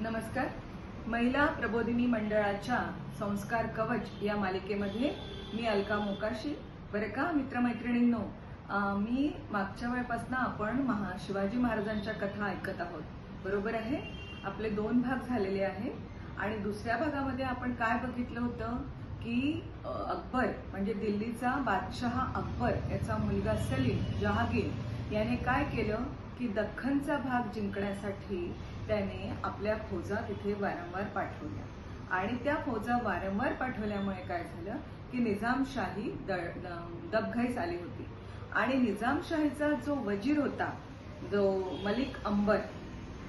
नमस्कार. महिला प्रबोधिनी मंडळाच्या संस्कार कवच या मालिकेमध्ये मी अलका मोकाशी. बरं का मित्रमैत्रिणींनो, मी मागच्या वेळेपासून आपण शिवाजी महाराजांच्या कथा ऐकत आहोत. बरोबर आहे. आपले 2 भाग झालेले आहे आणि दुसऱ्या भागामध्ये आपण काय बघितलं होतं की अकबर म्हणजे दिल्लीचा बादशहा अकबर याचा मुलगा सलीम जहांगीर याने काय केलं की दख्खनचा भाग जिंकण्यासाठी त्याने आपल्या फौजा तिथे वारंवार पाठवल्या आणि त्या फौजा वारंवार पाठवल्यामुळे काय झालं की निजामशाही दबघाईस आली होती आणि निजामशाहीचा जो वजीर होता, जो मलिक अंबर,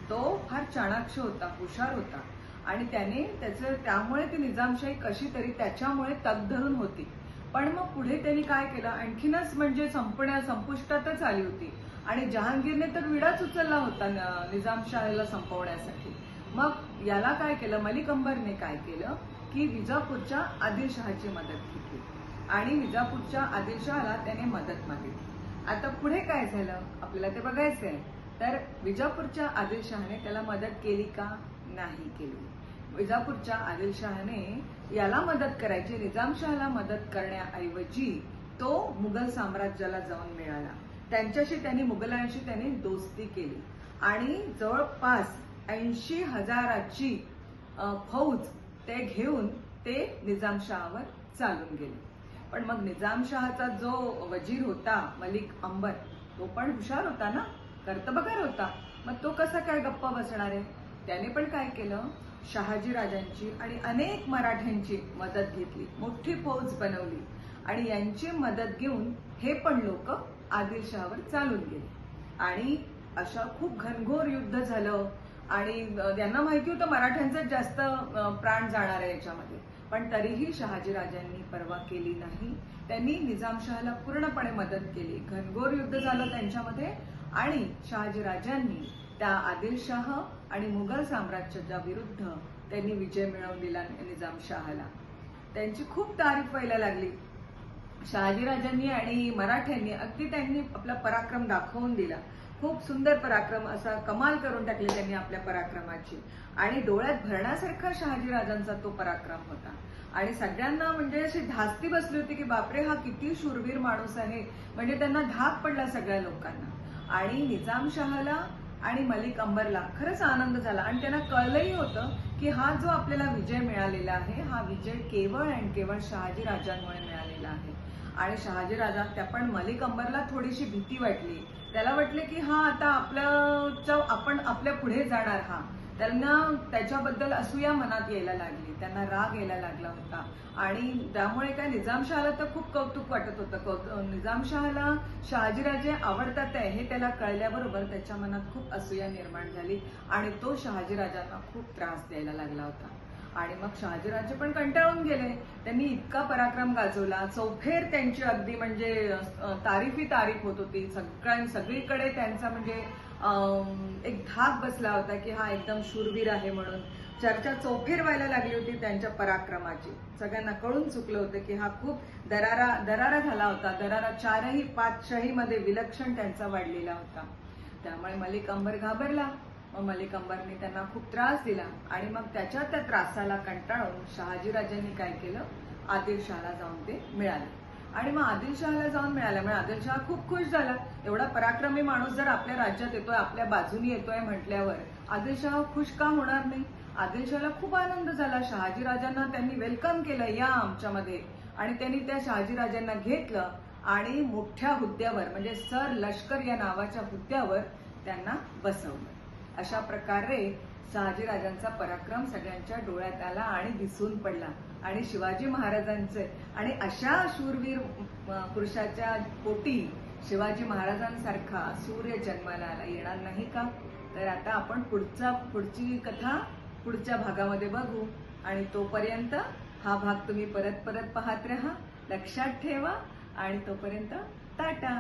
तो फार चाणाक्ष होता, हुशार होता आणि त्यामुळे ती निजामशाही कशी तरी त्याच्यामुळे तगधरून होती. पण मग पुढे त्यांनी काय केलं, आणखीनच म्हणजे संपुष्टातच आली होती आणि जहांगीरने तर विडाच उचलला होता निजामशाहीला संपवण्यासाठी. मग याला काय केलं, मलिक अंबरने काय केलं की विजापूरच्या आदिलशहाची मदत घेतली आणि विजापूरच्या आदिलशहाला त्याने मदत मागितली. आता पुढे काय झालं आपल्याला ते बघायचंय. तर विजापूरच्या आदिलशहाने त्याला मदत केली का? नाही केली. विजापूरच्या आदिलशहाने याला मदत करायची, निजामशहाला मदत करण्याऐवजी तो मुघल साम्राज्याला जाऊन मिळाला. मुघलांशी त्यांनी दोस्ती केली आणि जवळपास 80,000ची फौज ते घेऊन ते निजामशहावर चालून गेले. पण मग निजामशहाचा जो वजीर होता मलिक अंबर, तो पण हुशार होता ना, कर्तबगार होता. मग तो कसा काय गप्पा बसणार आहे? त्याने पण काय केलं, शहाजी राजांची आणि अनेक मराठ्यांची मदत घेतली, मोठी फौज बनवली आणि यांची मदत घेऊन हे पण लोक आदिलशहावर चालून गेले आणि अशा खूप घनघोर युद्ध झालं आणि त्यांना माहिती होतं मराठ्यांचं जास्त प्राण जाणार आहे याच्यामध्ये. पण तरीही शहाजी राजांनी पर्वा केली नाही. त्यांनी निजामशहाला पूर्णपणे मदत केली. घनघोर युद्ध झालं त्यांच्यामध्ये आणि शहाजी राजांनी त्या आदिलशाह आणि मुघल साम्राज्याच्या विरुद्ध त्यांनी विजय मिळवून दिला निजामशहाला. त्यांची खूप तारीफ व्हायला लागली. शहाजीराजांनी आणि मराठ्यांनी अगदी त्यांनी आपला पराक्रम दाखवून दिला. खूप सुंदर पराक्रम, असा कमाल करून टाकली त्यांनी आपल्या पराक्रमाची आणि डोळ्यात भरण्यासारखा शहाजीराजांचा तो पराक्रम होता आणि सगळ्यांना म्हणजे अशी धास्ती बसली होती की बापरे, हा किती शूरवीर माणूस आहे. म्हणजे त्यांना धाक पडला सगळ्या लोकांना आणि निजामशहाला आणि मलिक अंबरला खरंच आनंद झाला आणि त्यांना कळलंही होतं की हा जो आपल्याला विजय मिळालेला आहे, हा विजय केवळ आणि केवळ शहाजी राजांमुळे मिळालेला आहे. आणि शहाजी राजा त्या पण मलिक अंबरला थोडीशी भीती वाटली. त्याला वाटले की हा आता आपण आपल्या पुढे जाणार. त्यांना त्याच्याबद्दल असूया मनात यायला लागली, त्यांना राग यायला लागला होता आणि त्यामुळे काय निजामशहाला तर खूप कौतुक वाटत होतं. निजामशहाला शहाजीराजे आवडतात हे त्याला कळल्याबरोबर त्याच्या मनात खूप असूया निर्माण झाली आणि तो शहाजीराजांना खूप त्रास द्यायला लागला होता आणि मग शहाजीराजे पण कंटाळून गेले. त्यांनी इतका पराक्रम गाजवला, चौफेर त्यांची अगदी म्हणजे तारीफ होत होती. सगळीकडे त्यांचा म्हणजे एक धाक बसला होता की हा एकदम शूरवीर आहे म्हणून चर्चा चौफेर व्हायला लागली होती त्यांच्या पराक्रमाची. सगळ्यांना कळून चुकलं होतं की हा खूप दरारा झाला होता. दरारा 4ही पातशाहीमध्ये विलक्षण त्यांचा वाढलेला होता. त्यामुळे मलिक अंबर घाबरला. मग मलिक अंबरने त्यांना खूप त्रास दिला आणि मग त्या त्रासाला कंटाळून शहाजीराजांनी काय केलं, आदिलशहाला जाऊन ते मिळाले आणि मग आदिलशहाला जाऊन मिळाल्यामुळे आदिलशहा खूप खुश झाला. एवढा पराक्रमी माणूस जर आपल्या राज्यात येतोय, आपल्या बाजूनी येतोय म्हटल्यावर आदिलशहा खुश का होणार नाही. आदिलशहाला खूप आनंद झाला. शहाजीराजांना त्यांनी वेलकम केलं, या आमच्यामध्ये, आणि त्यांनी त्या शहाजीराजांना घेतलं आणि मोठ्या हुद्द्यावर म्हणजे सर लष्कर या नावाच्या हुद्द्यावर त्यांना बसवलं. अशा प्रकारे शहाजीराजांचा पराक्रम सगळ्यांच्या डोळ्यात आला आणि दिसून पडला आणि शिवाजी महाराजांचे आणि अशा शूरवीर पुरुषाच्या पोटी शिवाजी महाराजांसारखा सूर्य जन्माला येणार नाही का? तर आता आपण पुढची कथा पुढच्या भागामध्ये बघू आणि तोपर्यंत हा भाग तुम्ही परत पाहत राहा, लक्षात ठेवा आणि तोपर्यंत टाटा.